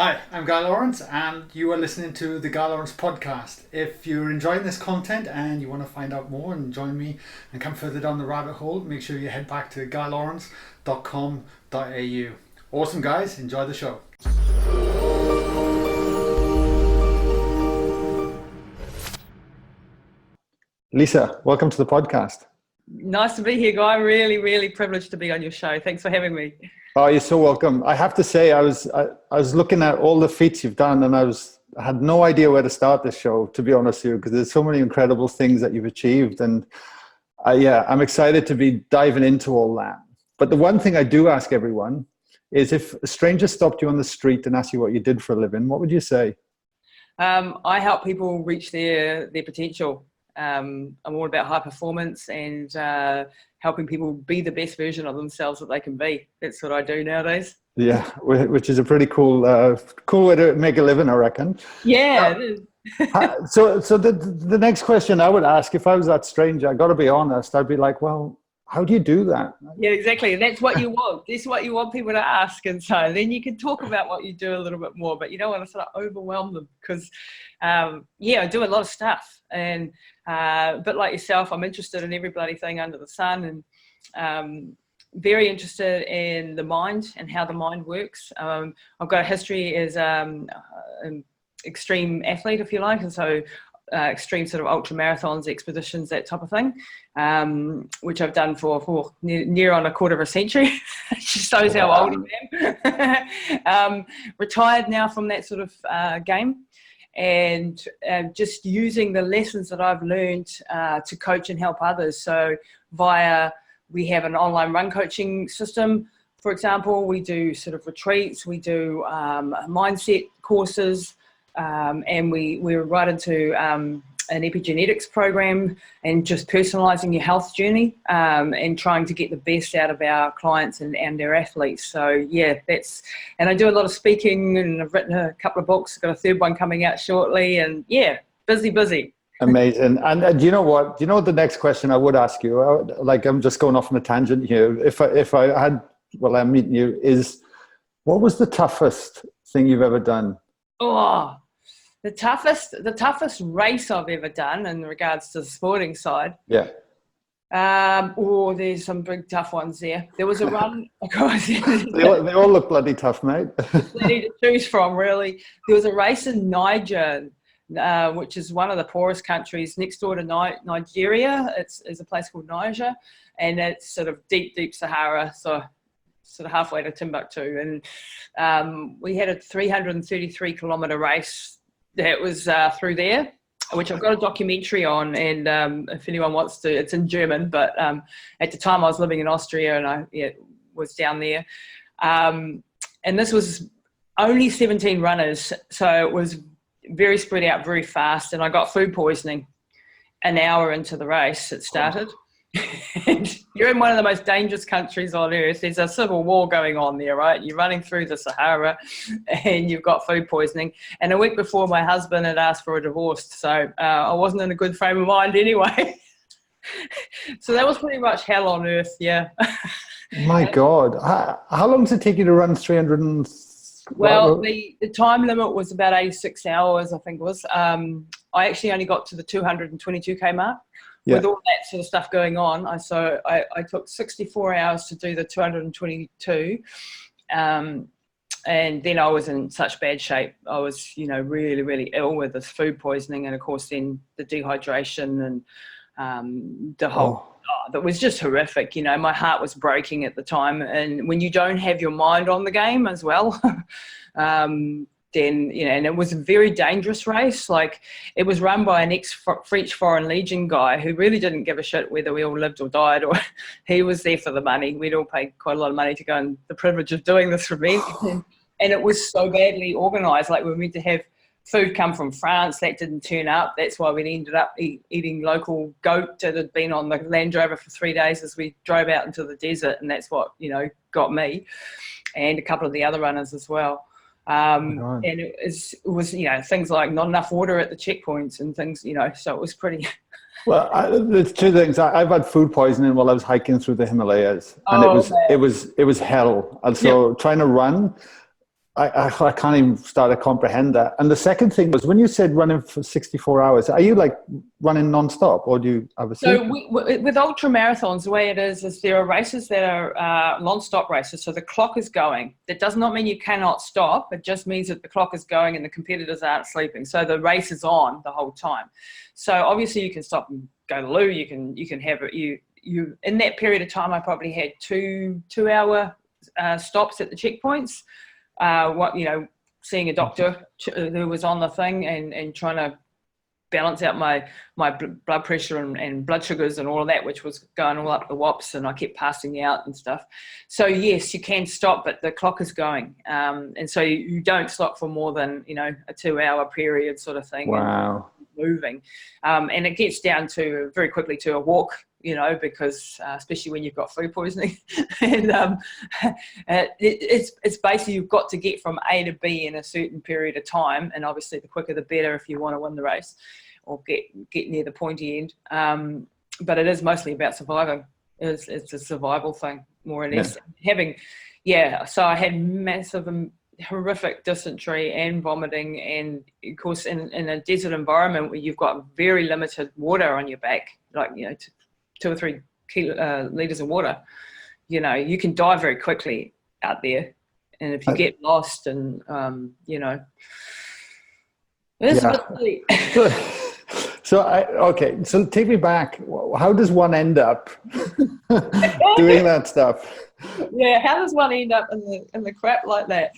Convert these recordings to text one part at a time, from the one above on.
Hi, I'm Guy Lawrence, and you are listening to the Guy Lawrence podcast. If you're enjoying this content and you want to find out more and join me and come further down the rabbit hole, make sure you head back to guylawrence.com.au. Awesome, guys. Enjoy the show. Lisa, welcome to the podcast. Nice to be here, Guy. Really privileged to be on your show. Thanks for having me. Oh, you're so welcome. I have to say, I was looking at all the feats you've done, and I had no idea where to start this show, to be honest with you, because there's so many incredible things that you've achieved, and I'm excited to be diving into all that. But the one thing I do ask everyone is, if a stranger stopped you on the street and asked you what you did for a living, what would you say? I help people reach their potential. I'm all about high performance and helping people be the best version of themselves that they can be. That's what I do nowadays. Yeah, which is a pretty cool way to make a living, I reckon. Yeah, it is. So the next question I would ask, if I was that stranger, I got to be honest, I'd be like, well, how do you do that? Yeah, exactly. And that's what you want. This is what you want people to ask. And so then you can talk about what you do a little bit more, but you don't want to sort of overwhelm them because, I do a lot of stuff. And but like yourself, I'm interested in every bloody thing under the sun, and very interested in the mind and how the mind works. I've got a history as an extreme athlete, if you like, and so extreme sort of ultramarathons, expeditions, that type of thing, which I've done for near on a quarter of a century. It just shows how old I am. Retired now from that sort of game, and just using the lessons that I've learned to coach and help others. So we have an online run coaching system, for example. We do sort of retreats, we do mindset courses, and we're right into an epigenetics program and just personalizing your health journey, and trying to get the best out of our clients and their athletes. So yeah, and I do a lot of speaking, and I've written a couple of books, got a third one coming out shortly, and yeah, busy. Amazing. And do you know what? Do you know what the next question I would ask you? I'm just going off on a tangent here. If I'm meeting you, is what was the toughest thing you've ever done? Oh, the toughest race I've ever done in regards to the sporting side. Yeah. There's some big tough ones there. There was a run. They all look bloody tough, mate. Plenty to choose from, really. There was a race in Niger, which is one of the poorest countries next door to Nigeria. It's a place called Niger, and it's sort of deep Sahara, so sort of halfway to Timbuktu. And we had a 333 kilometre race that was through there, which I've got a documentary on, and if anyone wants to, it's in German, but at the time I was living in Austria, and I was down there. And this was only 17 runners, so it was very spread out, very fast, and I got food poisoning an hour into the race. It started. And you're in one of the most dangerous countries on earth. There's a civil war going on there, right? You're running through the Sahara and you've got food poisoning. And a week before, my husband had asked for a divorce, so I wasn't in a good frame of mind anyway. So that was pretty much hell on earth. Yeah. My God. How long does it take you to run 300 and... Well, the time limit was about 86 hours, I think it was. I actually only got to the 222k mark. Yeah. With all that sort of stuff going on. I took 64 hours to do the 222. And then I was in such bad shape. I was, really ill with this food poisoning, and of course then the dehydration and the whole... that was just horrific. My heart was breaking at the time. And when you don't have your mind on the game as well, then, and it was a very dangerous race. Like, it was run by an ex-French Foreign Legion guy who really didn't give a shit whether we all lived or died, or he was there for the money. We'd all paid quite a lot of money to go, and the privilege of doing this event. And it was so badly organised. Like, we were meant to have food come from France. That didn't turn up. That's why we ended up eating local goat that had been on the Land Rover for 3 days as we drove out into the desert. And that's what, got me and a couple of the other runners as well. And it was things like not enough water at the checkpoints and things, so it was pretty... Well, there's two things. I've had food poisoning while I was hiking through the Himalayas, and it was hell. And so trying to run, I can't even start to comprehend that. And the second thing was, when you said running for 64 hours, are you like running nonstop, or do you have a sleep? So with ultra marathons, the way it is there are races that are non-stop races. So the clock is going. That does not mean you cannot stop. It just means that the clock is going and the competitors aren't sleeping. So the race is on the whole time. So obviously you can stop and go to the loo. You can have it. You in that period of time, I probably had two hour stops at the checkpoints. Seeing a doctor who was on the thing and trying to balance out my blood pressure and blood sugars and all of that, which was going all up the wops, and I kept passing out and stuff. So yes, you can stop, but the clock is going. And so you don't stop for more than, a 2 hour period sort of thing. Wow. Moving. And it gets down to very quickly to a walk, because especially when you've got food poisoning. And it's basically you've got to get from A to B in a certain period of time. And obviously the quicker the better if you want to win the race or get near the pointy end. But it is mostly about surviving. It's a survival thing, more or less. So I had massive horrific dysentery and vomiting, and of course in a desert environment where you've got very limited water on your back, like 2 or 3 liters of water, you can die very quickly out there. And if you get lost and it's really So take me back. How does one end up doing that stuff? Yeah, how does one end up in the crap like that?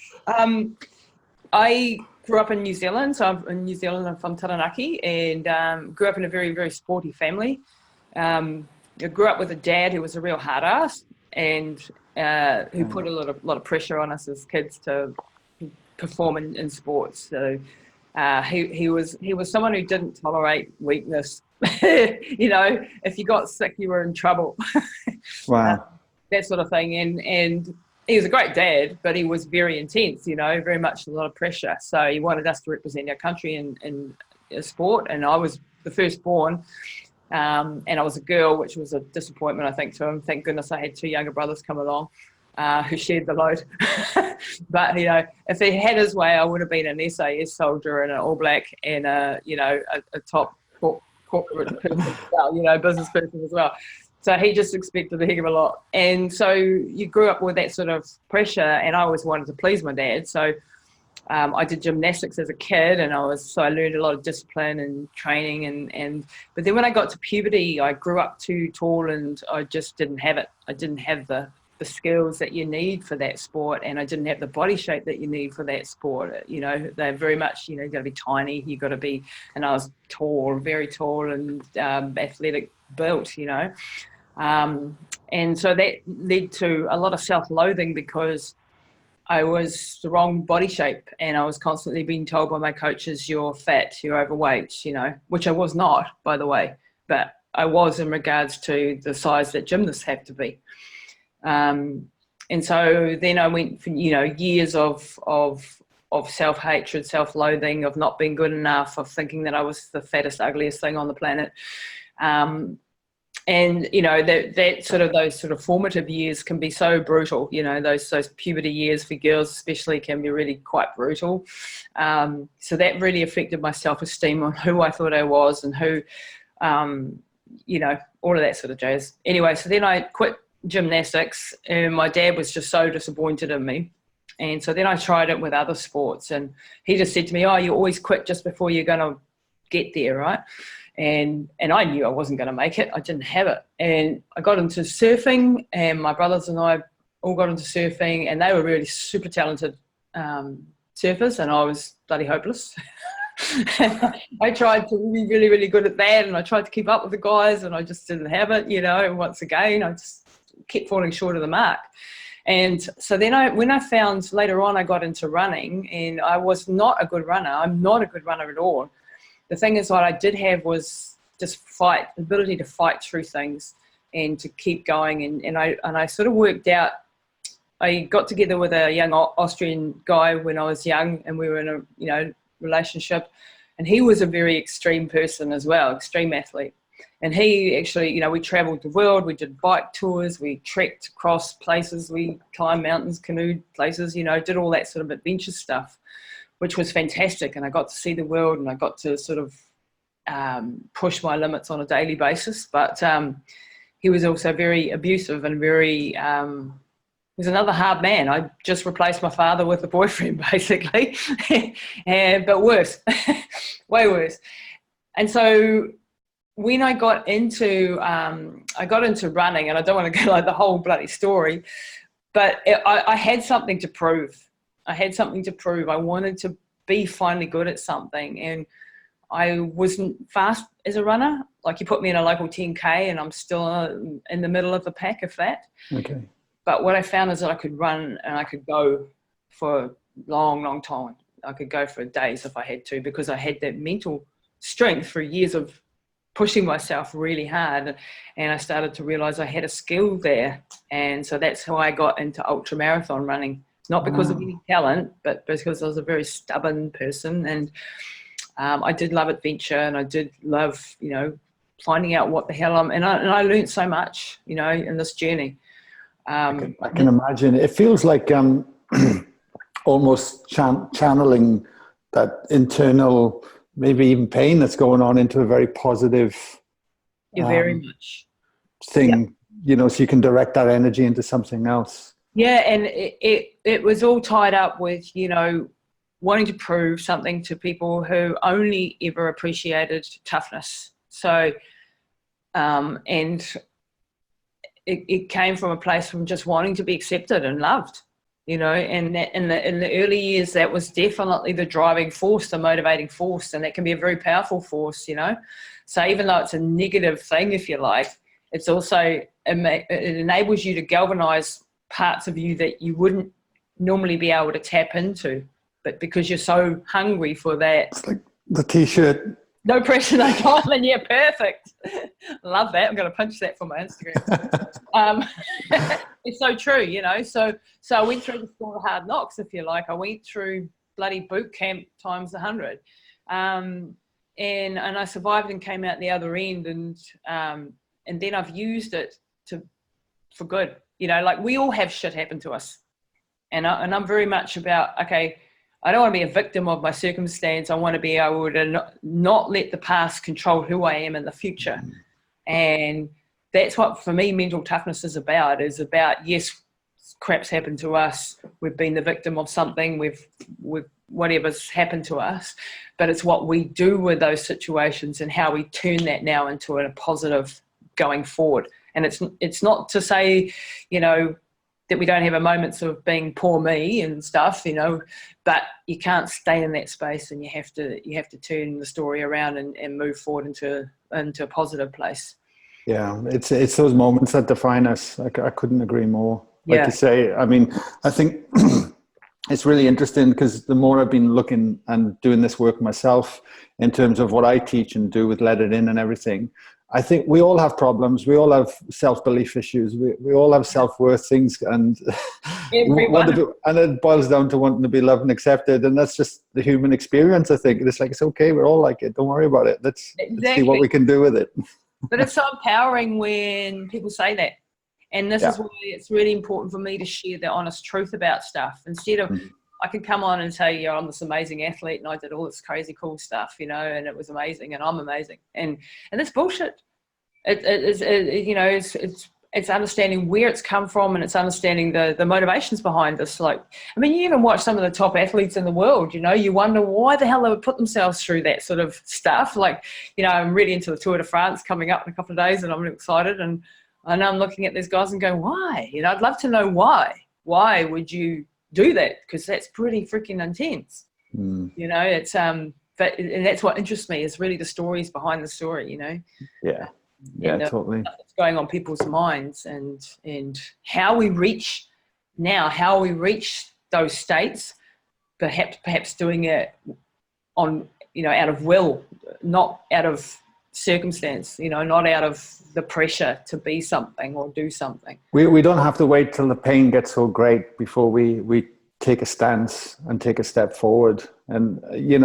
I grew up in New Zealand, so I'm in New Zealand. I'm from Taranaki, and grew up in a very, very sporty family. I grew up with a dad who was a real hard ass, and who put a lot of pressure on us as kids to perform in sports. So he was someone who didn't tolerate weakness. If you got sick, you were in trouble. Wow. That sort of thing. And he was a great dad, but he was very intense, very much a lot of pressure. So he wanted us to represent our country in sport. And I was the firstborn, and I was a girl, which was a disappointment, I think, to him. Thank goodness I had 2 younger brothers come along who shared the load. But, if he had his way, I would have been an SAS soldier and an All Black and a top corporate person as well, business person as well. So he just expected a heck of a lot. And so you grew up with that sort of pressure, and I always wanted to please my dad. So I did gymnastics as a kid, and I learned a lot of discipline and training. But then when I got to puberty, I grew up too tall, and I just didn't have it. I didn't have the skills that you need for that sport, and I didn't have the body shape that you need for that sport. They're very much, you've got to be tiny, you've got to be, and I was tall, very tall, and athletic built, and so that led to a lot of self-loathing because I was the wrong body shape, and I was constantly being told by my coaches, you're fat, you're overweight, which I was not, by the way, but I was in regards to the size that gymnasts have to be. And so then I went for, years of self-hatred, self-loathing, of not being good enough, of thinking that I was the fattest, ugliest thing on the planet. And, that sort of, those sort of formative years can be so brutal, those puberty years for girls especially can be really quite brutal. So that really affected my self-esteem on who I thought I was and who, all of that sort of jazz. Anyway, so then I quit gymnastics, and my dad was just so disappointed in me. And so then I tried it with other sports, and he just said to me, you always quit just before you're going to get there, right? And I knew I wasn't going to make it. I didn't have it. And I got into surfing, and my brothers and I all got into surfing, and they were really super talented surfers, and I was bloody hopeless. I tried to be really, really good at that, and I tried to keep up with the guys, and I just didn't have it, and once again, I just kept falling short of the mark. And so then when I found later on, I got into running, and I was not a good runner. I'm not a good runner at all. The thing is, what I did have was just the ability to fight through things and to keep going. And I sort of worked out, I got together with a young Austrian guy when I was young, and we were in a, relationship, and he was a very extreme person as well, extreme athlete. And he actually, you know, we traveled the world, we did bike tours, we trekked across places, we climbed mountains, canoed places, you know, did all that sort of adventure stuff, which was fantastic. And I got to see the world, and I got to sort of push my limits on a daily basis. But he was also very abusive and very, he was another hard man. I just replaced my father with a boyfriend, basically, but worse, way worse. And so when I got into running, and I don't want to go like the whole bloody story, but I had something to prove. I had something to prove. I wanted to be finally good at something, and I wasn't fast as a runner. Like, you put me in a local 10K and I'm still in the middle of the pack, if that. Okay. But what I found is that I could run and I could go for a long, long time. I could go for days if I had to, because I had that mental strength for years of pushing myself really hard. And I started to realize I had a skill there. And so that's how I got into ultramarathon running. Not because of any talent, but because I was a very stubborn person. And I did love adventure, and I did love, you know, finding out what the hell and I learned so much, you know, in this journey. I can imagine. It feels like almost channeling that internal, maybe even pain that's going on, into a very positive very much thing, yep. You know, so you can direct that energy into something else. Yeah, and it was all tied up with, you know, wanting to prove something to people who only ever appreciated toughness. So, and it came from a place from just wanting to be accepted and loved, you know, and that in the early years, that was definitely the driving force, the motivating force, and that can be a very powerful force, you know. So even though it's a negative thing, if you like, it's also, it enables you to galvanize parts of you that you wouldn't normally be able to tap into. But because you're so hungry for that. It's like the T-shirt. No pressure, no time. Yeah, perfect. Love that. I'm going to punch that for my Instagram. It's so true, you know. So I went through the school of hard knocks, if you like. I went through bloody boot camp times 100. And I survived and came out the other end. And then I've used it for good. You know, like, we all have shit happen to us. And I'm very much about, okay, I don't want to be a victim of my circumstance. I want to be able to not let the past control who I am in the future. And that's what, for me, mental toughness is about, yes, crap's happened to us. We've been the victim of something. We've whatever's happened to us, but it's what we do with those situations and how we turn that now into a positive going forward. And it's not to say, you know, that we don't have moments of being poor me and stuff, you know, but you can't stay in that space, and you have to turn the story around and move forward into a positive place. Yeah, it's those moments that define us. I couldn't agree more. Like Yeah. you say, I mean, I think it's really interesting, because the more I've been looking and doing this work myself in terms of what I teach and do with Let It In and everything, I think we all have problems. We all have self-belief issues. We all have self-worth things, and and it boils down to wanting to be loved and accepted. And that's just the human experience, I think. It's like, it's okay. We're all like it. Don't worry about it. Let's see what we can do with it. But it's so empowering when people say that. And this is why it's really important for me to share the honest truth about stuff. Instead of, I could come on and say, I'm this amazing athlete and I did all this crazy cool stuff, you know, and it was amazing and I'm amazing. And that's bullshit. You know, it's understanding where it's come from, and it's understanding the motivations behind this. Like, I mean, you even watch some of the top athletes in the world, you know, you wonder why the hell they would put themselves through that sort of stuff. Like, you know, I'm really into the Tour de France coming up in a couple of days, and I'm really excited. And I know I'm looking at these guys and going, why? You know, I'd love to know why. Why would you do that? Because that's pretty freaking intense. You know, it's and that's what interests me, is really the stories behind the story, you know. Yeah, totally. What's going on people's minds, and how we reach those states, perhaps doing it on, you know, out of will, not out of circumstance, you know, not out of the pressure to be something or do something. We don't have to wait till the pain gets so great before we take a stance and take a step forward. And,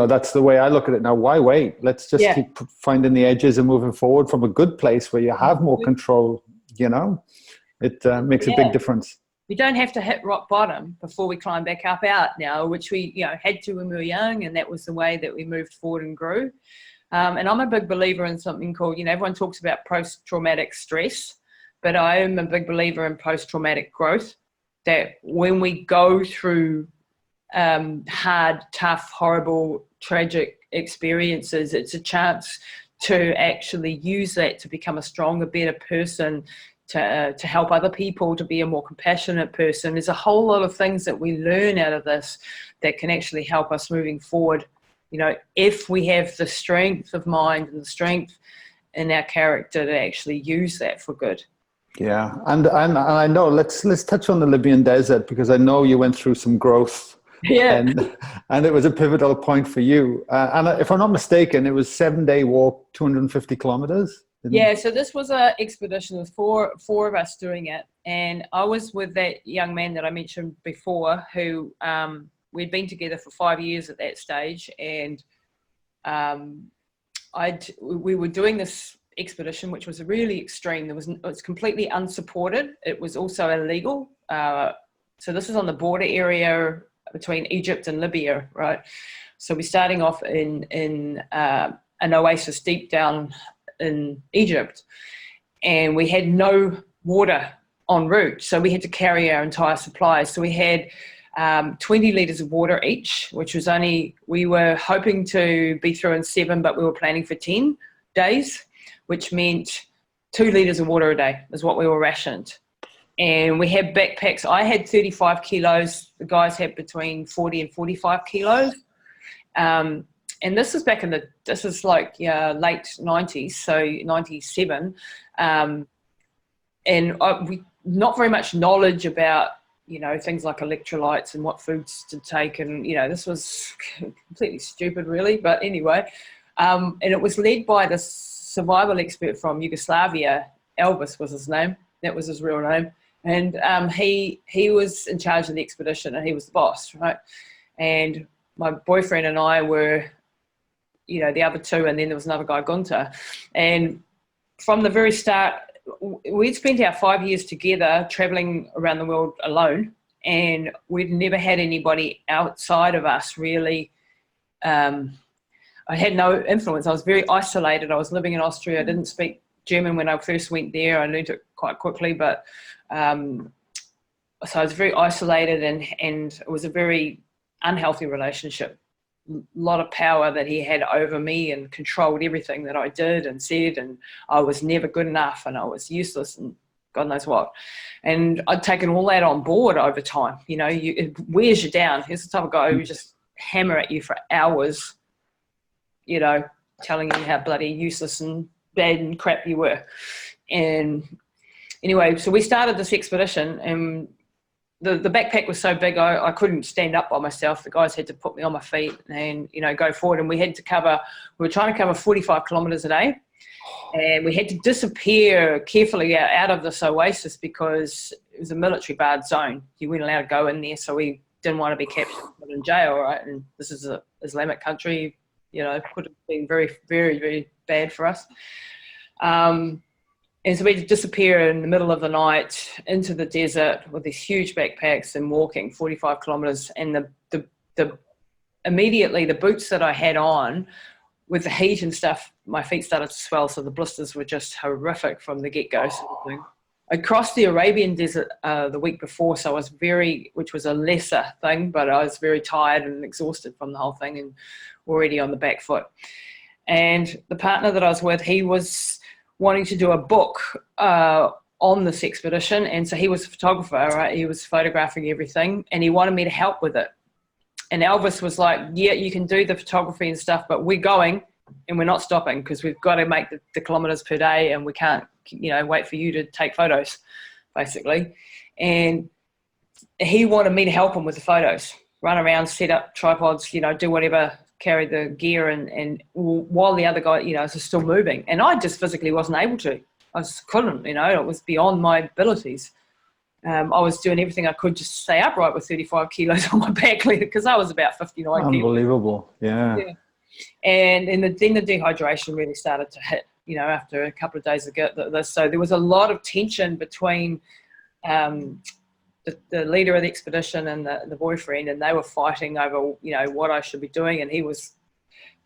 that's the way I look at it now. Why wait? Let's just keep finding the edges and moving forward from a good place where you have more control, It makes a big difference. We don't have to hit rock bottom before we climb back up out now, which we had to when we were young, and that was the way that we moved forward and grew. And I'm a big believer in something called, everyone talks about post-traumatic stress, but I am a big believer in post-traumatic growth, that when we go through hard, tough, horrible, tragic experiences, it's a chance to actually use that to become a stronger, better person, to help other people, to be a more compassionate person. There's a whole lot of things that we learn out of this that can actually help us moving forward. If we have the strength of mind and the strength in our character to actually use that for good. Yeah, and I know, let's touch on the Libyan desert, because I know you went through some growth. Yeah. And it was a pivotal point for you. And if I'm not mistaken, it was 7-day walk, 250 kilometers. Yeah, so this was an expedition with four of us doing it. And I was with that young man that I mentioned before, who we'd been together for 5 years at that stage. And we were doing this expedition, which was really extreme. It was completely unsupported. It was also illegal. So this is on the border area between Egypt and Libya, right? So we're starting off in an oasis deep down in Egypt, and we had no water en route, so we had to carry our entire supplies. So we had 20 litres of water each, which was we were hoping to be through in 7, but we were planning for 10 days, which meant 2 litres of water a day is what we were rationed. And we had backpacks. I had 35 kilos. The guys had between 40 and 45 kilos. And this is this is like late 90s, so 97. And we not very much knowledge about, things like electrolytes and what foods to take. And, this was completely stupid, really. But anyway, and it was led by this survival expert from Yugoslavia. Elvis was his name. That was his real name. And he was in charge of the expedition, and he was the boss, right? And my boyfriend and I were, the other two, and then there was another guy, Gunter. And from the very start, we'd spent our 5 years together traveling around the world alone, and we'd never had anybody outside of us really. I had no influence. I was very isolated. I was living in Austria. I didn't speak German when I first went there. I learned it quite quickly, but so I was very isolated, and it was a very unhealthy relationship. A lot of power that he had over me and controlled everything that I did and said, and I was never good enough, and I was useless, and God knows what. And I'd taken all that on board over time. It wears you down. He's the type of guy who would just hammer at you for hours, telling you how bloody useless and bad and crap you were. And anyway, so we started this expedition, and the backpack was so big I couldn't stand up by myself. The guys had to put me on my feet and go forward. And we were trying to cover 45 kilometers a day, and we had to disappear carefully out of this oasis because it was a military barred zone. You weren't allowed to go in there, so we didn't want to be captured and put in jail, right? And this is an Islamic country, could have been very, very, very bad for us. And so we'd disappear in the middle of the night into the desert with these huge backpacks and walking 45 kilometers. And immediately the boots that I had on, with the heat and stuff, my feet started to swell. So the blisters were just horrific from the get-go. Sort of thing. I crossed the Arabian desert the week before, so I was which was a lesser thing, but I was very tired and exhausted from the whole thing and already on the back foot. And the partner that I was with, he was wanting to do a book on this expedition, and so he was a photographer, right? He was photographing everything, and he wanted me to help with it. And Elvis was like, yeah, you can do the photography and stuff, but we're going and we're not stopping because we've got to make the kilometers per day, and we can't wait for you to take photos, basically. And he wanted me to help him with the photos, run around, set up tripods, do whatever, carry the gear, and while the other guy, is still moving. And I just physically wasn't able to. I just couldn't, it was beyond my abilities. I was doing everything I could just to stay upright with 35 kilos on my back because I was about 59 kilos. Unbelievable. Yeah. And then the dehydration really started to hit, you know, after a couple of days of this. So there was a lot of tension between the leader of the expedition and the boyfriend, and they were fighting over, you know, what I should be doing. And he was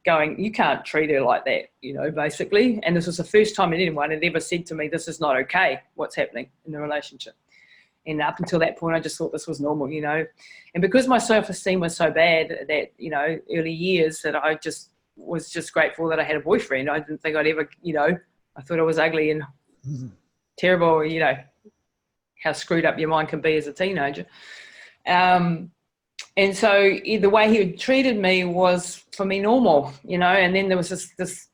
going, you can't treat her like that, you know, basically. And this was the first time anyone had ever said to me, this is not okay, what's happening in the relationship. And up until that point, I just thought this was normal, you know. And because my self-esteem was so bad that, you know, early years, that I just was just grateful that I had a boyfriend. I didn't think I'd ever, you know, I thought I was ugly and terrible, you know, how screwed up your mind can be as a teenager. And so the way he treated me was, for me, normal, you know. And then there was this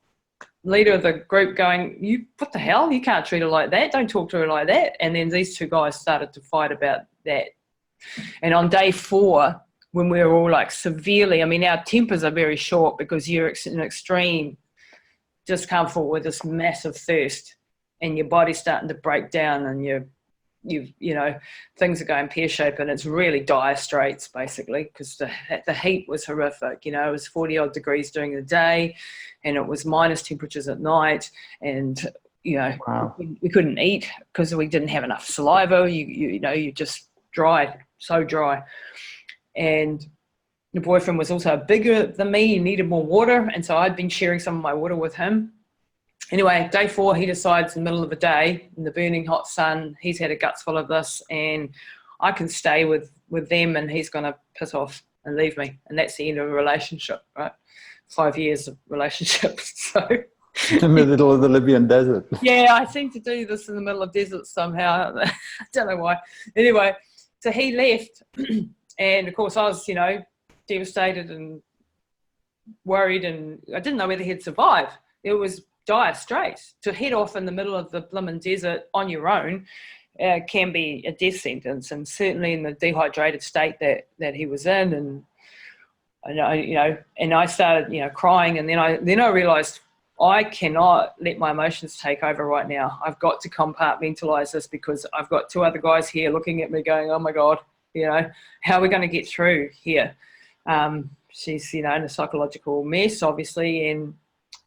leader of the group going, what the hell? You can't treat her like that. Don't talk to her like that. And then these two guys started to fight about that. And on day 4, when we were all like severely, I mean, our tempers are very short because you're in extreme discomfort with this massive thirst, and your body's starting to break down, and you know, things are going pear-shaped, and it's really dire straits, basically, because the heat was horrific. You know, it was 40-odd degrees during the day, and it was minus temperatures at night, and, you know, wow. we couldn't eat because we didn't have enough saliva. You know, you just dry, so dry. And the boyfriend was also bigger than me. He needed more water, and so I'd been sharing some of my water with him. Anyway, day 4, he decides in the middle of the day, in the burning hot sun, he's had a guts full of this, and I can stay with them, and he's going to piss off and leave me. And that's the end of a relationship, right? 5 years of relationship. So in the middle of the Libyan desert. Yeah, I seem to do this in the middle of desert somehow. I don't know why. Anyway, so he left, and of course I was, you know, devastated and worried, and I didn't know whether he'd survive. It was dire straits. To head off in the middle of the blimmin' desert on your own can be a death sentence, and certainly in the dehydrated state that he was in. And I started, you know, crying, and then I realized I cannot let my emotions take over right now. I've got to compartmentalize this, because I've got 2 other guys here looking at me going, oh my God, you know, how are we going to get through here? She's, you know, in a psychological mess, obviously,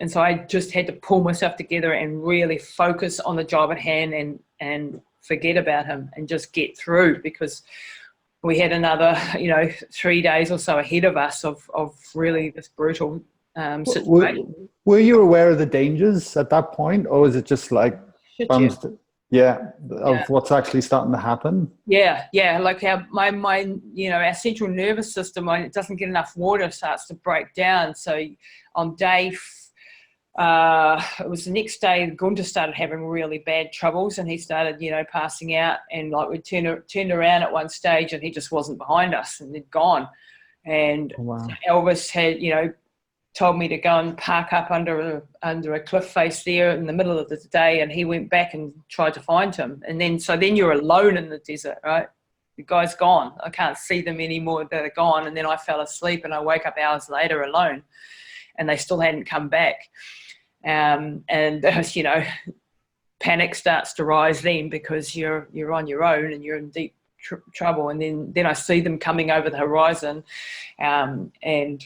and so I just had to pull myself together and really focus on the job at hand and forget about him and just get through, because we had another, you know, 3 days or so ahead of us of really this brutal situation. Were you aware of the dangers at that point, or was it just like what's actually starting to happen? Yeah, like how my you know, our central nervous system, when it doesn't get enough water, starts to break down. So on day it was the next day, Gunter started having really bad troubles, and he started, you know, passing out, and like we turned around at one stage and he just wasn't behind us and he'd gone. And wow. Elvis had, you know, told me to go and park up under a cliff face there in the middle of the day, and he went back and tried to find him. And then you're alone in the desert, right? The guy's gone. I can't see them anymore. They're gone. And then I fell asleep, and I woke up hours later alone, and they still hadn't come back. And you know, panic starts to rise then, because you're on your own and you're in deep trouble. And then I see them coming over the horizon, and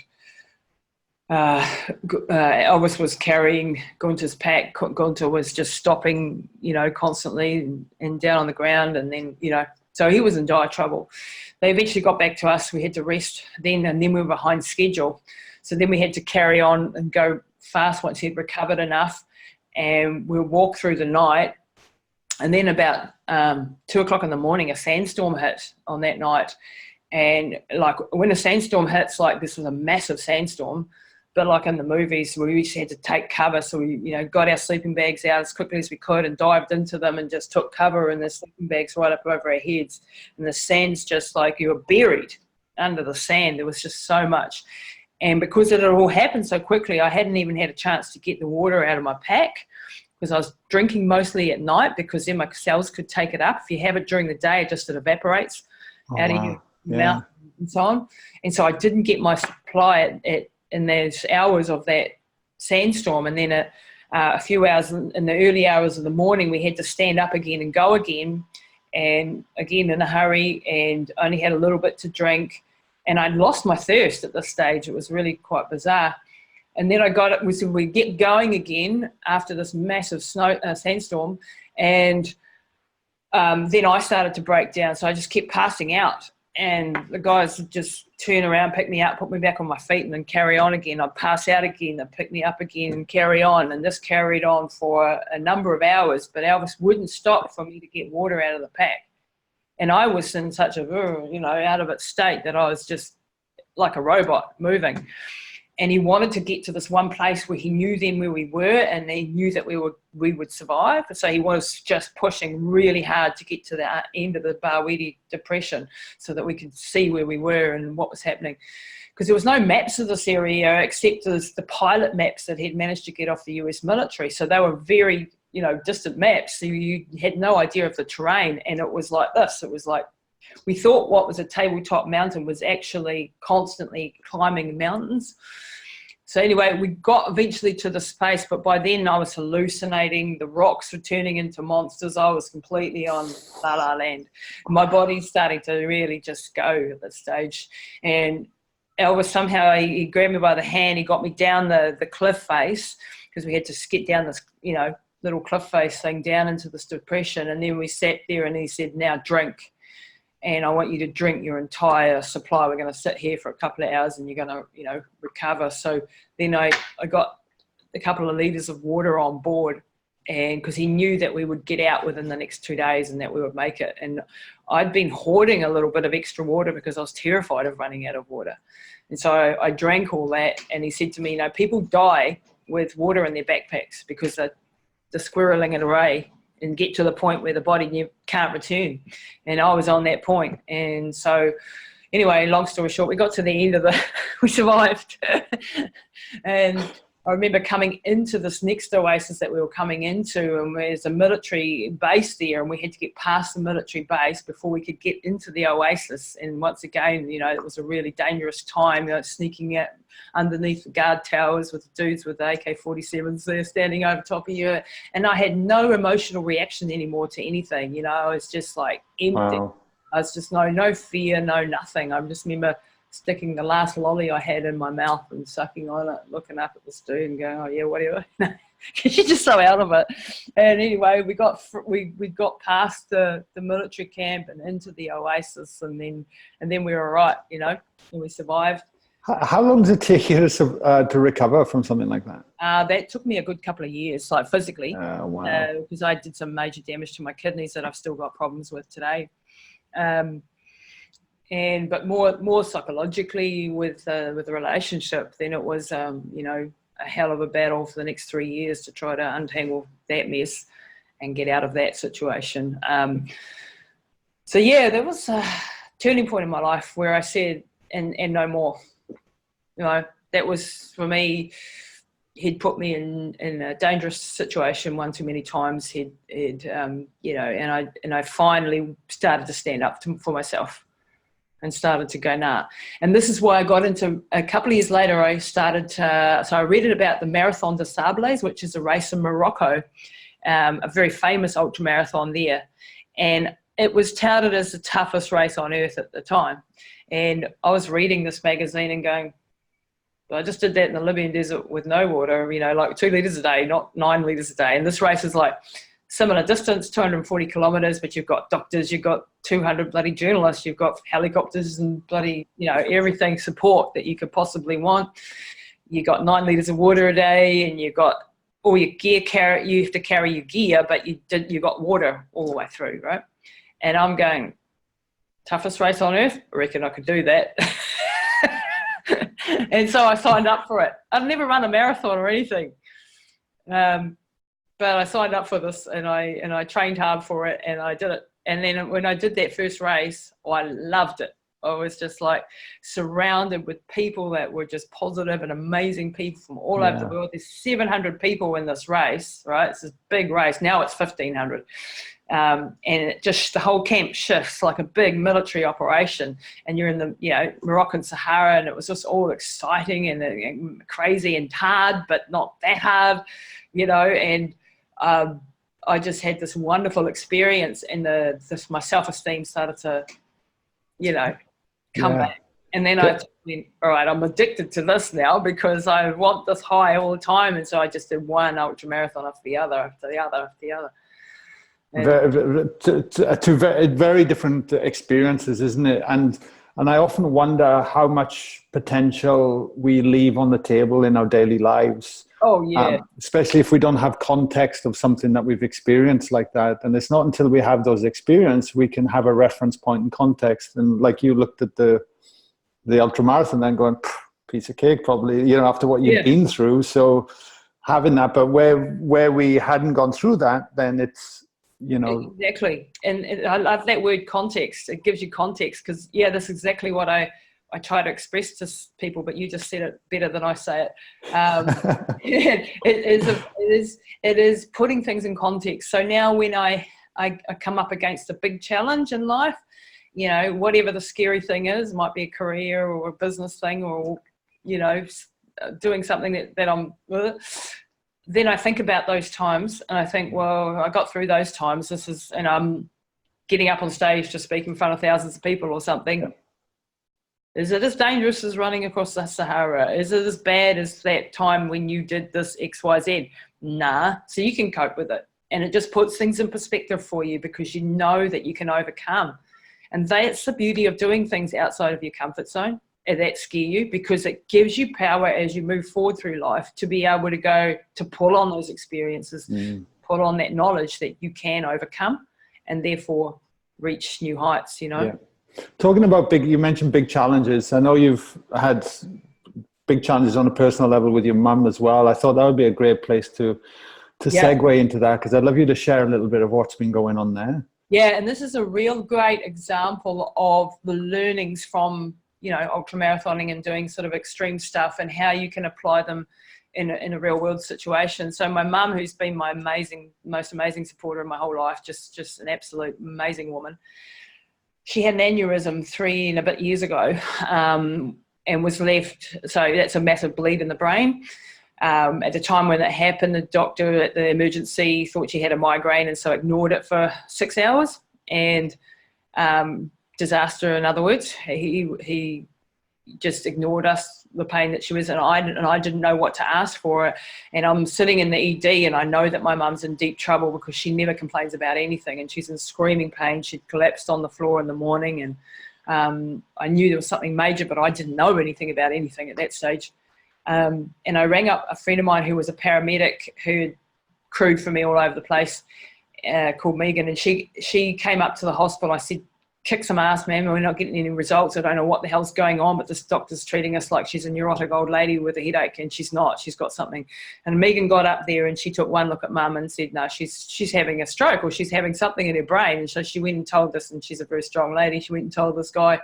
Elvis was carrying Gunter's pack. Gunter was just stopping, you know, constantly and down on the ground, and then, you know, so he was in dire trouble. They eventually got back to us. We had to rest then, and then we were behind schedule. So then we had to carry on and go fast once he'd recovered enough, and we'll walk through the night. And then about 2 o'clock in the morning, a sandstorm hit on that night. And like when a sandstorm hits, like this was a massive sandstorm, but like in the movies, we just had to take cover. So we, you know, got our sleeping bags out as quickly as we could and dived into them and just took cover in the sleeping bags right up over our heads. And the sand's just like, you were buried under the sand. There was just so much. And because it had all happened so quickly, I hadn't even had a chance to get the water out of my pack, because I was drinking mostly at night, because then my cells could take it up. If you have it during the day, it evaporates out of your mouth and so on. And so I didn't get my supply in those hours of that sandstorm. And then a few hours in the early hours of the morning, we had to stand up again and go again. and again in a hurry, and only had a little bit to drink, and I lost my thirst at this stage. It was really quite bizarre. And then we get going again after this massive sandstorm, and then I started to break down. So I just kept passing out, and the guys would just turn around, pick me up, put me back on my feet, and then carry on again. I'd pass out again, they'd pick me up again and carry on. And this carried on for a number of hours, but Elvis wouldn't stop for me to get water out of the pack. And I was in such a, out of its state that I was just like a robot moving. And he wanted to get to this one place where he knew then where we were, and he knew that we would survive. So he was just pushing really hard to get to the end of the Barwedi Depression so that we could see where we were and what was happening. Because there was no maps of this area except the pilot maps that he'd managed to get off the US military. So they were very, distant maps. So you had no idea of the terrain. And it was like this. It was like, we thought what was a tabletop mountain was actually constantly climbing mountains. So anyway, we got eventually to this place, but by then I was hallucinating. The rocks were turning into monsters. I was completely on La La Land. My body's starting to really just go at this stage. And Elvis somehow, he grabbed me by the hand. He got me down the cliff face, because we had to skid down this, little cliff face thing down into this depression. And then we sat there and he said, now drink. And I want you to drink your entire supply. We're going to sit here for a couple of hours and you're going to, recover. So then I got a couple of litres of water on board, and because he knew that we would get out within the next 2 days and that we would make it. And I'd been hoarding a little bit of extra water because I was terrified of running out of water. And so I drank all that, and he said to me, people die with water in their backpacks because they're squirreling it away and get to the point where the body can't return. And I was on that point. And so anyway, long story short, we got to the end of we survived. And I remember coming into this next oasis that we were coming into, and there's a military base there, and we had to get past the military base before we could get into the oasis. And once again, it was a really dangerous time, sneaking out underneath the guard towers with the dudes with the AK-47s there standing over top of you. And I had no emotional reaction anymore to anything. I was just like empty. Wow. I was just no fear, no nothing. I just remember sticking the last lolly I had in my mouth and sucking on it, looking up at this dude and going, oh yeah, whatever. She's just so out of it. And anyway, we got past the military camp and into the oasis, and then we were all right, and we survived. How long does it take you to recover from something like that? That took me a good couple of years, like physically, wow. Because I did some major damage to my kidneys that I've still got problems with today. But more psychologically with the relationship, then it was, a hell of a battle for the next 3 years to try to untangle that mess and get out of that situation. So yeah, there was a turning point in my life where I said, and no more. That was for me. He'd put me in a dangerous situation one too many times. And I finally started to stand up for myself and started to go, nah. And this is why I got into, a couple of years later, I started to, so I read it about the Marathon des Sables, which is a race in Morocco, a very famous ultramarathon there. And it was touted as the toughest race on earth at the time. And I was reading this magazine and going, I just did that in the Libyan desert with no water, like 2 litres a day, not 9 litres a day. And this race is like similar distance, 240 kilometres, but you've got doctors, you've got 200 bloody journalists, you've got helicopters and bloody, everything support that you could possibly want. You got 9 litres of water a day, and you've got all your gear you have to carry your gear, but you got water all the way through, right? And I'm going, toughest race on earth? I reckon I could do that. And so I signed up for it. I've never run a marathon or anything. But I signed up for this, and I trained hard for it, and I did it. And then when I did that first race, I loved it. I was just like surrounded with people that were just positive and amazing people from all over the world. There's 700 people in this race, right? It's this big race. Now it's 1,500. And it just, the whole camp shifts like a big military operation, and you're in the Moroccan Sahara, and it was just all exciting and crazy and hard, but not that hard, and I just had this wonderful experience, and my self-esteem started to, come back. And then I went, all right, I'm addicted to this now because I want this high all the time. And so I just did one ultramarathon after the other, after the other, after the other. Two very different experiences, isn't it? And I often wonder how much potential we leave on the table in our daily lives. Oh, yeah. Especially if we don't have context of something that we've experienced like that. And it's not until we have those experiences we can have a reference point and context. And like you looked at the ultramarathon then going, piece of cake probably, after what you've been through. So having that, but where we hadn't gone through that, then it's, Exactly. And I love that word context. It gives you context because, that's exactly what I try to express to people, but you just said it better than I say it. It is putting things in context. So now when I come up against a big challenge in life, whatever the scary thing is, might be a career or a business thing or, doing something that I'm, then I think about those times and I think, well, I got through those times. And I'm getting up on stage to speak in front of thousands of people or something. Yeah. Is it as dangerous as running across the Sahara? Is it as bad as that time when you did this X, Y, Z? Nah. So you can cope with it. And it just puts things in perspective for you because you know that you can overcome. And that's the beauty of doing things outside of your comfort zone and that scare you, because it gives you power as you move forward through life to be able to go to pull on those experiences, pull on that knowledge that you can overcome and therefore reach new heights, Yeah. Talking about you mentioned big challenges. I know you've had big challenges on a personal level with your mum as well. I thought that would be a great place to segue into that, because I'd love you to share a little bit of what's been going on there. Yeah, and this is a real great example of the learnings from, ultramarathoning and doing sort of extreme stuff and how you can apply them in a real world situation. So my mum, who's been my most amazing supporter in my whole life, just an absolute amazing woman, she had an aneurysm 3 and a bit years ago and was left, so that's a massive bleed in the brain. At the time when it happened, the doctor at the emergency thought she had a migraine and so ignored it for 6 hours. And disaster, in other words, he just ignored us, the pain that she was in. I didn't know what to ask for her. And I'm sitting in the ED and I know that my mum's in deep trouble because she never complains about anything and she's in screaming pain. She'd collapsed on the floor in the morning and I knew there was something major, but I didn't know anything about anything at that stage. And I rang up a friend of mine who was a paramedic who had crewed for me all over the place, called Megan, and she came up to the hospital. I said, kick some ass, ma'am, we're not getting any results. I don't know what the hell's going on, but this doctor's treating us like she's a neurotic old lady with a headache, and she's not. She's got something. And Megan got up there and she took one look at mum and said, no, she's having a stroke or she's having something in her brain. And so she went and told this, and she's a very strong lady, she went and told this guy,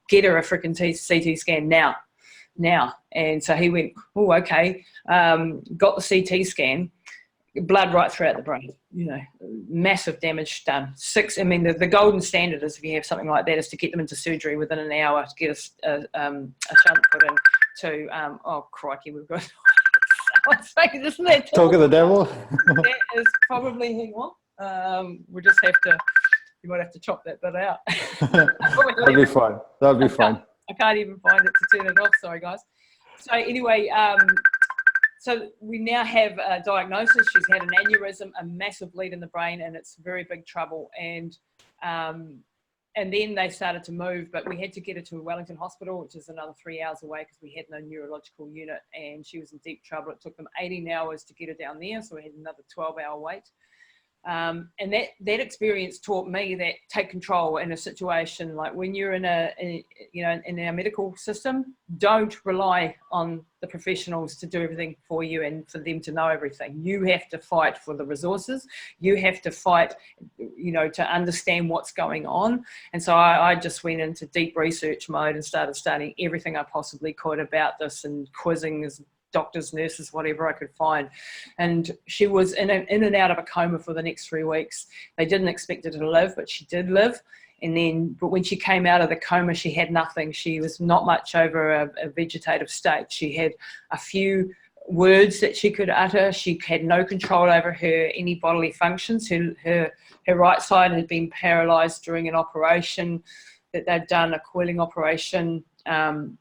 get her a freaking CT scan now. And so he went, oh, okay, got the CT scan, blood right throughout the brain, massive damage done. The golden standard is, if you have something like that, is to get them into surgery within an hour to get a shunt put in to, oh crikey, we've got isn't that talk of the devil? That is probably, hang on, we'll just have to, you might have to chop that bit out. That'll be fine. That'll be fine. I can't even find it to turn it off. Sorry, guys. So anyway, so we now have a diagnosis. She's had an aneurysm, a massive bleed in the brain, and it's very big trouble. And then they started to move, but we had to get her to Wellington Hospital, which is another 3 hours away because we had no neurological unit, and she was in deep trouble. It took them 18 hours to get her down there, so we had another 12-hour wait. And that experience taught me that take control in a situation like when you're in our medical system. Don't rely on the professionals to do everything for you and for them to know everything. You have to fight for the resources. You have to fight, to understand what's going on. And so I just went into deep research mode and started studying everything I possibly could about this and quizzing as doctors, nurses, whatever I could find. And she was in and out of a coma for the next 3 weeks. They didn't expect her to live, but she did live. But when she came out of the coma, she had nothing. She was not much over a vegetative state. She had a few words that she could utter. She had no control over any bodily functions. Her right side had been paralysed during an operation that they'd done, a coiling operation, and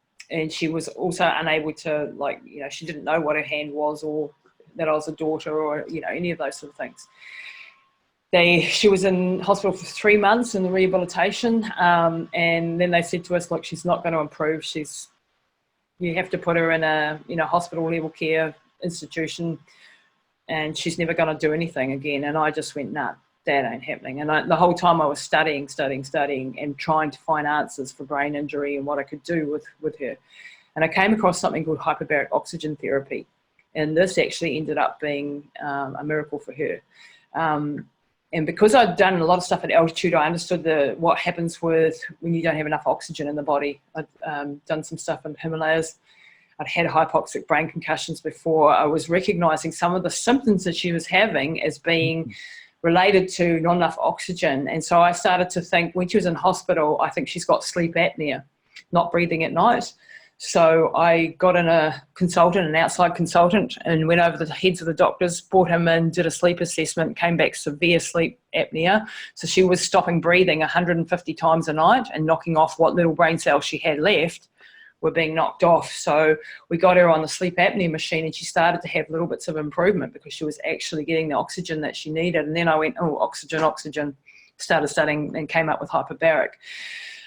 she was also unable to, like, you know, she didn't know what her hand was, or that I was a daughter, or, you know, any of those sort of things. She was in hospital for 3 months in the rehabilitation, and then they said to us, look, she's not going to improve. You have to put her in a, you know, hospital level care institution, and she's never going to do anything again. And I just went, nah, that ain't happening. And the whole time I was studying and trying to find answers for brain injury and what I could do with her. And I came across something called hyperbaric oxygen therapy. And this actually ended up being a miracle for her. And because I'd done a lot of stuff at altitude, I understood what happens when you don't have enough oxygen in the body. I'd done some stuff in Himalayas. I'd had hypoxic brain concussions before. I was recognizing some of the symptoms that she was having as being related to not enough oxygen. And so I started to think, when she was in hospital, I think she's got sleep apnea, not breathing at night. So I got in an outside consultant, and went over the heads of the doctors, brought him in, did a sleep assessment, came back severe sleep apnea. So she was stopping breathing 150 times a night, and knocking off what little brain cells she had left were being knocked off. So we got her on the sleep apnea machine, and she started to have little bits of improvement because she was actually getting the oxygen that she needed. And then I went, oh, oxygen, started studying and came up with hyperbaric.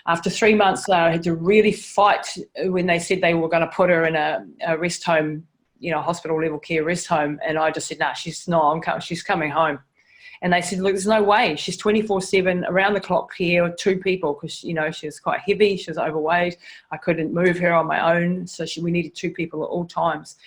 After 3 months, I had to really fight when they said they were going to put her in a rest home, you know, hospital level care rest home. And I just said, nah, she's coming home. And they said, look, there's no way. She's 24/7 around the clock here with 2 people, because, you know, she was quite heavy. She was overweight. I couldn't move her on my own. So we needed 2 people at all times.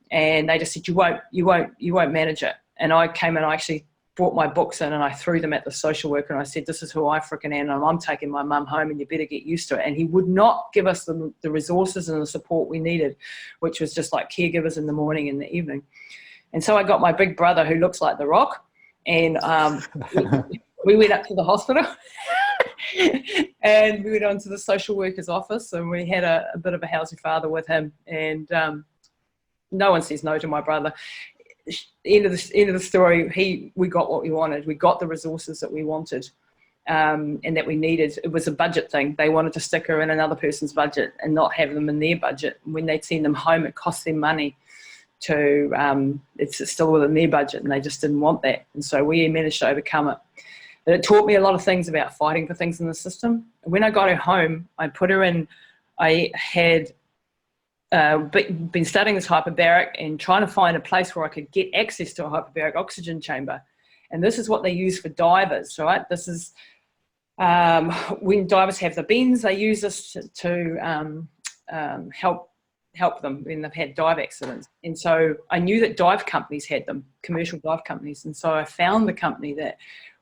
And they just said, you won't manage it. And I came and I actually brought my books in, and I threw them at the social worker, and I said, this is who I frickin' am, and I'm taking my mum home, and you better get used to it. And he would not give us the resources and the support we needed, which was just like caregivers in the morning and the evening. And so I got my big brother, who looks like The Rock, and we went up to the hospital and we went on to the social worker's office, and we had a bit of a housey father with him. And no one says no to my brother. End of the story, we got what we wanted. We got the resources that we wanted, and that we needed. It was a budget thing. They wanted to stick her in another person's budget and not have them in their budget. When they'd send them home, it cost them money to, it's still within their budget, and they just didn't want that. And so we managed to overcome it. But it taught me a lot of things about fighting for things in the system. When I got her home, I put her in, I had been studying this hyperbaric and trying to find a place where I could get access to a hyperbaric oxygen chamber. And this is what they use for divers, right? This is when divers have the bends, they use this to help them when they've had dive accidents. And so I knew that dive companies had them, commercial dive companies. And so I found the company that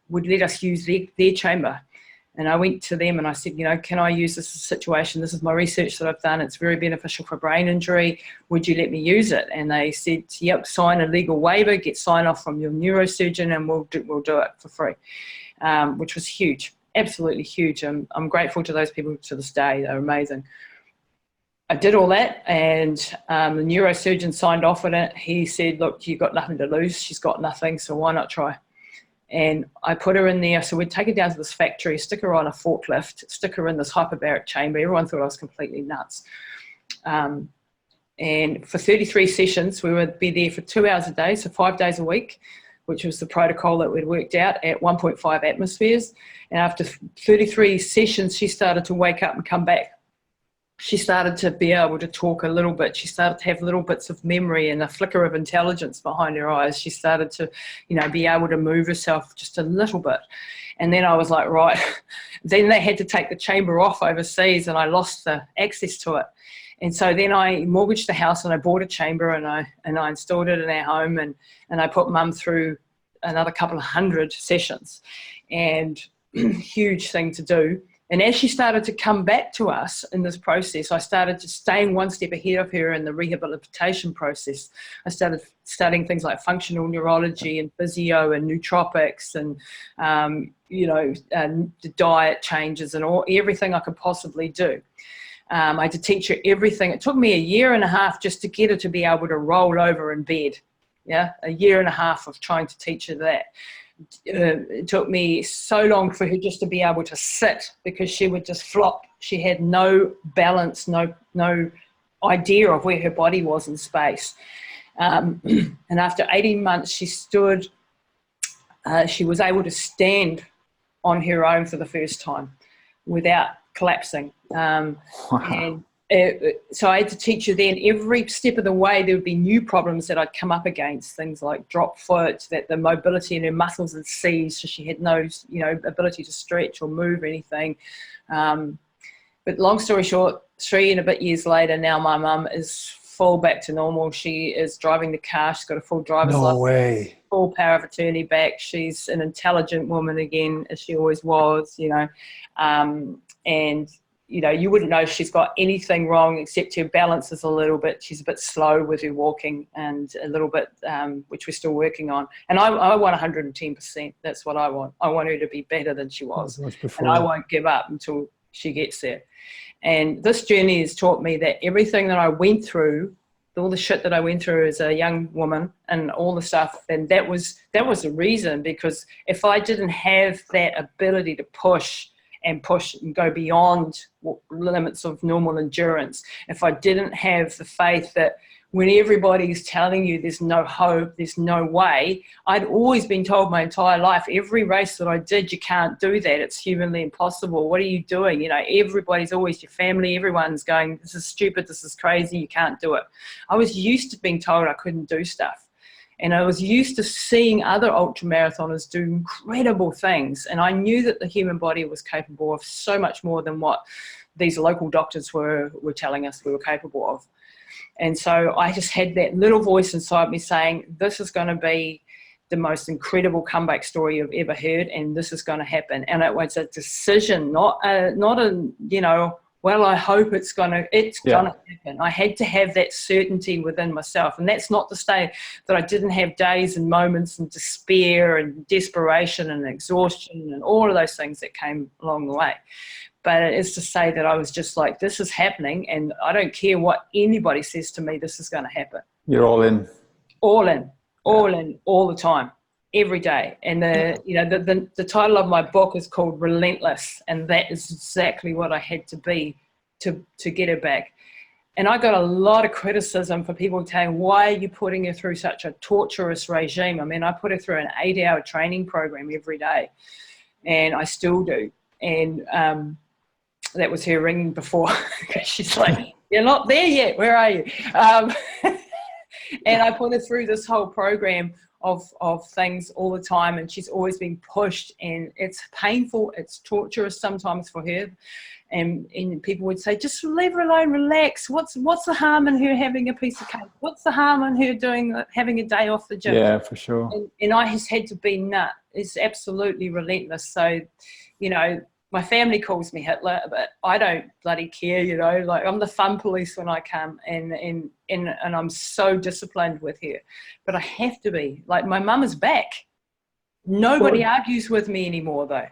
would let us use their chamber. And I went to them and I said, you know, can I use this situation? This is my research that I've done. It's very beneficial for brain injury. Would you let me use it? And they said, yep, sign a legal waiver, get sign off from your neurosurgeon, and we'll do it for free, which was huge, absolutely huge. I'm grateful to those people to this day. They're amazing. I did all that, and the neurosurgeon signed off on it. He said, look, you've got nothing to lose. She's got nothing, so why not try? And I put her in there. So we'd take her down to this factory, stick her on a forklift, stick her in this hyperbaric chamber. Everyone thought I was completely nuts. And for 33 sessions, we would be there for 2 hours a day, so 5 days a week, which was the protocol that we'd worked out at 1.5 atmospheres. And after 33 sessions, she started to wake up and come back. She started to be able to talk a little bit. She started to have little bits of memory and a flicker of intelligence behind her eyes. She started to, you know, be able to move herself just a little bit. And then I was like, right. Then they had to take the chamber off overseas, and I lost the access to it. And so then I mortgaged the house, and I bought a chamber, and I installed it in our home, and I put Mum through another couple of 100 sessions, and huge thing to do. And as she started to come back to us in this process, I started to staying one step ahead of her in the rehabilitation process. I started studying things like functional neurology and physio and nootropics and, the diet changes and everything I could possibly do. I had to teach her everything. It took me a year and a half just to get her to be able to roll over in bed. Yeah, a year and a half of trying to teach her that. It took me so long for her just to be able to sit, because she would just flop. She had no balance, no idea of where her body was in space. And after 18 months, she stood. She was able to stand on her own for the first time without collapsing. Wow. And so I had to teach her then every step of the way there would be new problems that I'd come up against, things like drop foot, that the mobility in her muscles had ceased, so she had no ability to stretch or move or anything. But long story short, 3 and a bit years later, now my mum is full back to normal. She is driving the car. She's got a full driver's license. No way. Full power of attorney back. She's an intelligent woman again, as she always was, and you wouldn't know she's got anything wrong, except her balance is a little bit, she's a bit slow with her walking, and a little bit, which we're still working on. And I want 110%. That's what I want. I want her to be better than she was. And I won't give up until she gets there. And this journey has taught me that everything that I went through, all the shit that I went through as a young woman and all the stuff, and that was the reason, because if I didn't have that ability to push and go beyond limits of normal endurance, if I didn't have the faith that when everybody's telling you there's no hope, there's no way, I'd always been told my entire life, every race that I did, you can't do that, it's humanly impossible, what are you doing? Everybody's always, your family, everyone's going, this is stupid, this is crazy, you can't do it. I was used to being told I couldn't do stuff. And I was used to seeing other ultramarathoners do incredible things. And I knew that the human body was capable of so much more than what these local doctors were telling us we were capable of. And so I just had that little voice inside me saying, this is going to be the most incredible comeback story you've ever heard, and this is going to happen. And it was a decision, not a well, I hope it's going to happen. I had to have that certainty within myself. And that's not to say that I didn't have days and moments and despair and desperation and exhaustion and all of those things that came along the way. But it is to say that I was just like, this is happening, and I don't care what anybody says to me, this is going to happen. You're all in. All in, all the time, every day. And the title of my book is called Relentless, and that is exactly what I had to be to get her back. And I got a lot of criticism for people saying, why are you putting her through such a torturous regime? I mean, I put her through an 8-hour training program every day, and I still do. And that was her ringing before, because she's like, you're not there yet, where are you? And I put her through this whole program of things all the time, and she's always been pushed, and it's painful, it's torturous sometimes for her. And people would say, just leave her alone, relax. What's the harm in her having a piece of cake? What's the harm in her having a day off the gym? Yeah, for sure. And I just had to be it's absolutely relentless. So, my family calls me Hitler, but I don't bloody care, like I'm the fun police when I come, and I'm so disciplined with her. But I have to be. Like, my mum is back. Nobody argues with me anymore, though.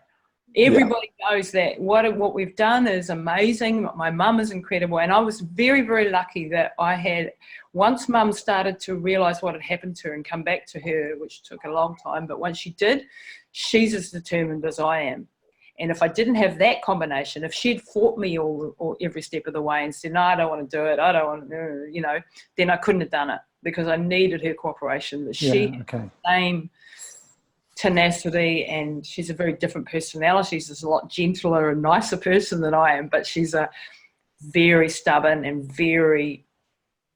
Everybody knows that what we've done is amazing. My mum is incredible. And I was very, very lucky that I had, once mum started to realize what had happened to her and come back to her, which took a long time, but once she did, she's as determined as I am. And if I didn't have that combination, if she'd fought me all every step of the way and said, no, I don't want to do it, I don't want to, then I couldn't have done it, because I needed her cooperation. But she had the same tenacity, and she's a very different personality. She's a lot gentler and nicer person than I am, but she's a very stubborn and very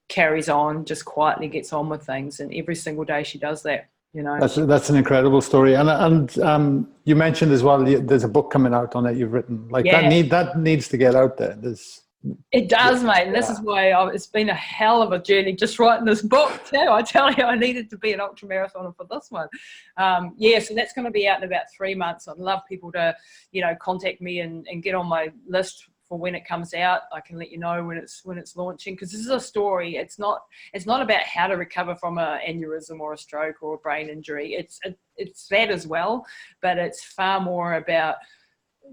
carries on, just quietly gets on with things. And every single day she does that. That's an incredible story, and you mentioned as well there's a book coming out on it you've written. That needs to get out there. It does, mate, and this is why it's been a hell of a journey just writing this book too. I tell you, I needed to be an ultramarathoner for this one. So that's going to be out in about 3 months. I'd love people to, contact me and get on my list for when it comes out. I can let you know when it's launching, because this is a story. It's not about how to recover from an aneurysm or a stroke or a brain injury. It's that as well, but it's far more about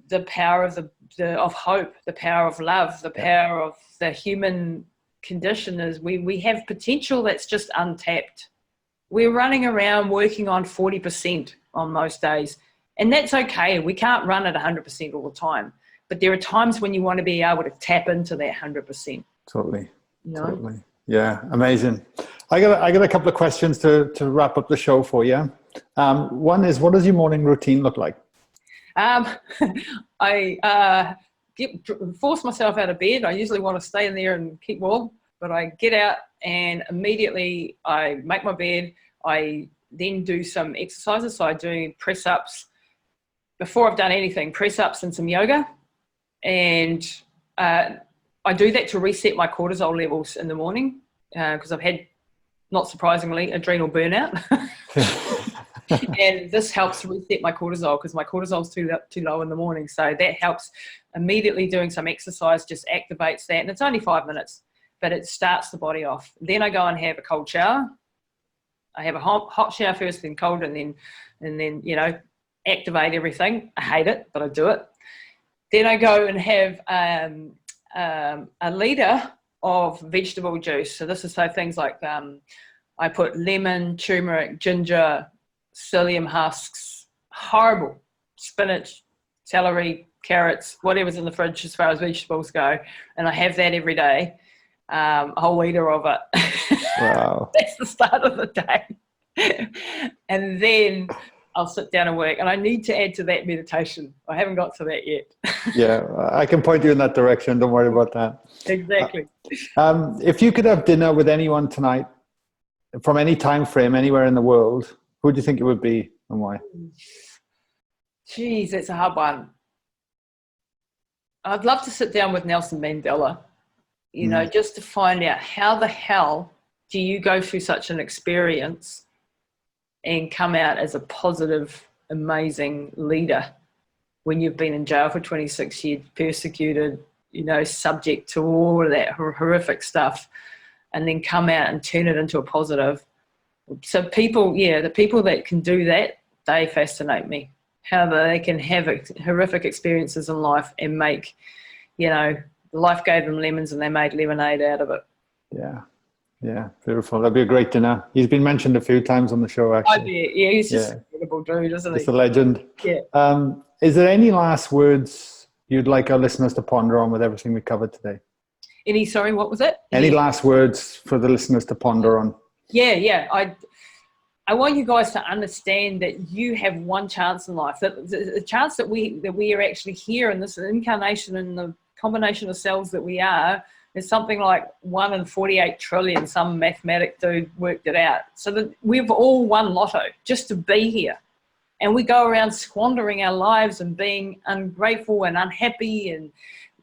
the power of of hope, the power of love, the power of the human condition is we have potential that's just untapped. We're running around working on 40% on most days, and that's okay. We can't run at 100% all the time, but there are times when you want to be able to tap into that 100%. Totally. You know? Totally. Yeah, amazing. I got a couple of questions to wrap up the show for you. One is, what does your morning routine look like? I force myself out of bed. I usually want to stay in there and keep warm, but I get out and immediately I make my bed. I then do some exercises. So I do press-ups before I've done anything, press-ups and some yoga. And I do that to reset my cortisol levels in the morning because I've had, not surprisingly, adrenal burnout. And this helps reset my cortisol because my cortisol is too low in the morning. So that helps. Immediately doing some exercise just activates that. And it's only 5 minutes, but it starts the body off. Then I go and have a cold shower. I have a hot shower first, then cold, and then you know, activate everything. I hate it, but I do it. Then I go and have a liter of vegetable juice. So this is things like I put lemon, turmeric, ginger, psyllium husks, horrible, spinach, celery, carrots, whatever's in the fridge as far as vegetables go, and I have that every day, a whole liter of it. Wow. That's the start of the day. And then I'll sit down and work, and I need to add to that meditation. I haven't got to that yet. Yeah, I can point you in that direction. Don't worry about that. Exactly. If you could have dinner with anyone tonight, from any time frame, anywhere in the world, who do you think it would be and why? Geez, that's a hard one. I'd love to sit down with Nelson Mandela, you know, just to find out how the hell do you go through such an experience and come out as a positive, amazing leader when you've been in jail for 26 years, persecuted, you know, subject to all of that horrific stuff, and then come out and turn it into a positive. So people, the people that can do that, they fascinate me. How they can have horrific experiences in life and make, you know, life gave them lemons and they made lemonade out of it. Yeah. Yeah, beautiful. That'd be a great dinner. He's been mentioned a few times on the show, actually. I bet. Yeah, he's just an incredible dude, isn't he? Just a legend. Yeah. Is there any last words you'd like our listeners to ponder on with everything we covered today? Sorry, what was it? Any last words for the listeners to ponder on? Yeah. I want you guys to understand that you have one chance in life. That the chance that we are actually here in this incarnation and the combination of cells that we are is something like 1 in 48 trillion. Some mathematic dude worked it out. So that we've all won lotto just to be here. And we go around squandering our lives and being ungrateful and unhappy and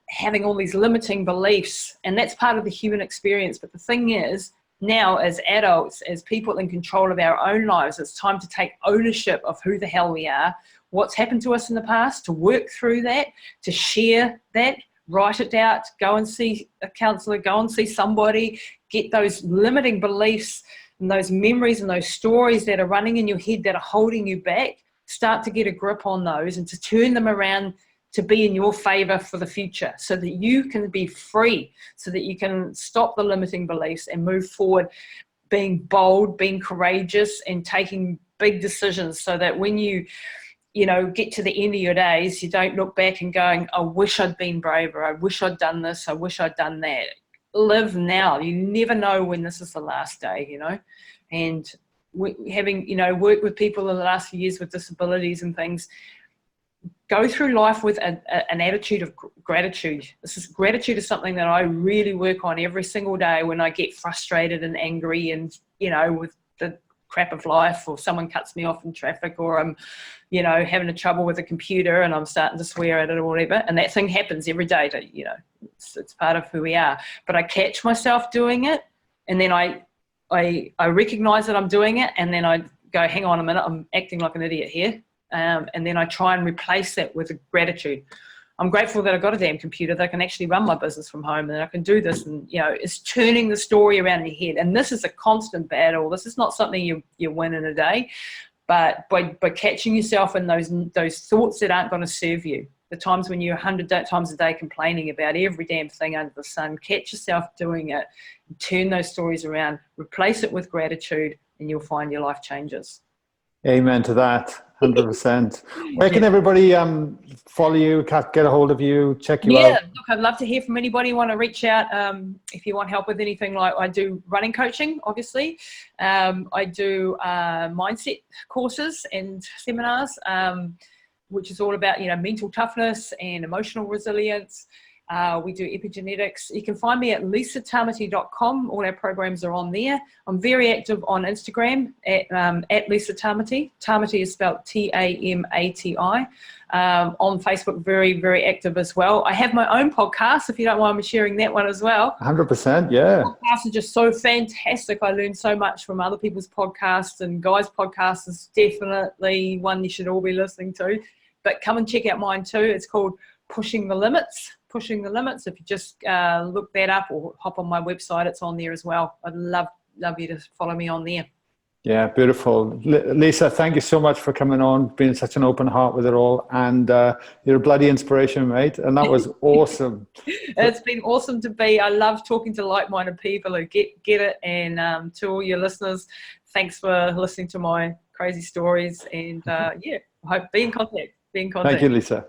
having all these limiting beliefs. And that's part of the human experience. But the thing is, now as adults, as people in control of our own lives, it's time to take ownership of who the hell we are, what's happened to us in the past, to work through that, to share that, write it out, go and see a counselor, go and see somebody, get those limiting beliefs and those memories and those stories that are running in your head that are holding you back, start to get a grip on those and to turn them around to be in your favor for the future so that you can be free, so that you can stop the limiting beliefs and move forward, being bold, being courageous and taking big decisions so that when you get to the end of your days, you don't look back and going, I wish I'd been braver. I wish I'd done this. I wish I'd done that. Live now. You never know when this is the last day, you know, and having, worked with people in the last few years with disabilities and things, go through life with an attitude of gratitude. Gratitude is something that I really work on every single day when I get frustrated and angry and, with the crap of life, or someone cuts me off in traffic, or I'm, having a trouble with a computer and I'm starting to swear at it or whatever. And that thing happens every day it's part of who we are. But I catch myself doing it, and then I recognize that I'm doing it, and then I go, hang on a minute, I'm acting like an idiot here. And then I try and replace that with a gratitude. I'm grateful that I've got a damn computer that I can actually run my business from home, and I can do this. And, it's turning the story around in your head. And this is a constant battle. This is not something you win in a day. But by catching yourself in those thoughts that aren't going to serve you, the times when you're 100 times a day complaining about every damn thing under the sun, catch yourself doing it, turn those stories around, replace it with gratitude, and you'll find your life changes. Amen to that. 100%. Where can everybody follow you, get a hold of you, check you out? Look, I'd love to hear from anybody who want to reach out. If you want help with anything, like I do running coaching, obviously. I do mindset courses and seminars, which is all about, mental toughness and emotional resilience. We do epigenetics. You can find me at lisatamati.com. All our programs are on there. I'm very active on Instagram at Lisa Tamati. Tamati is spelled Tamati. On Facebook, very, very active as well. I have my own podcast, if you don't mind me sharing that one as well. 100%, yeah. Podcasts are just so fantastic. I learn so much from other people's podcasts, and Guy's podcast is definitely one you should all be listening to. But come and check out mine too. It's called Pushing the Limits. Pushing the Limits. If you just look that up or hop on my website, it's on there as well. I'd love you to follow me on there. Yeah, beautiful. Lisa, thank you so much for coming on, being such an open heart with it all, and you're a bloody inspiration, mate, and that was awesome. It's been awesome to be. I love talking to like-minded people who get it, and to all your listeners, thanks for listening to my crazy stories, and I hope be in contact. Thank you, Lisa.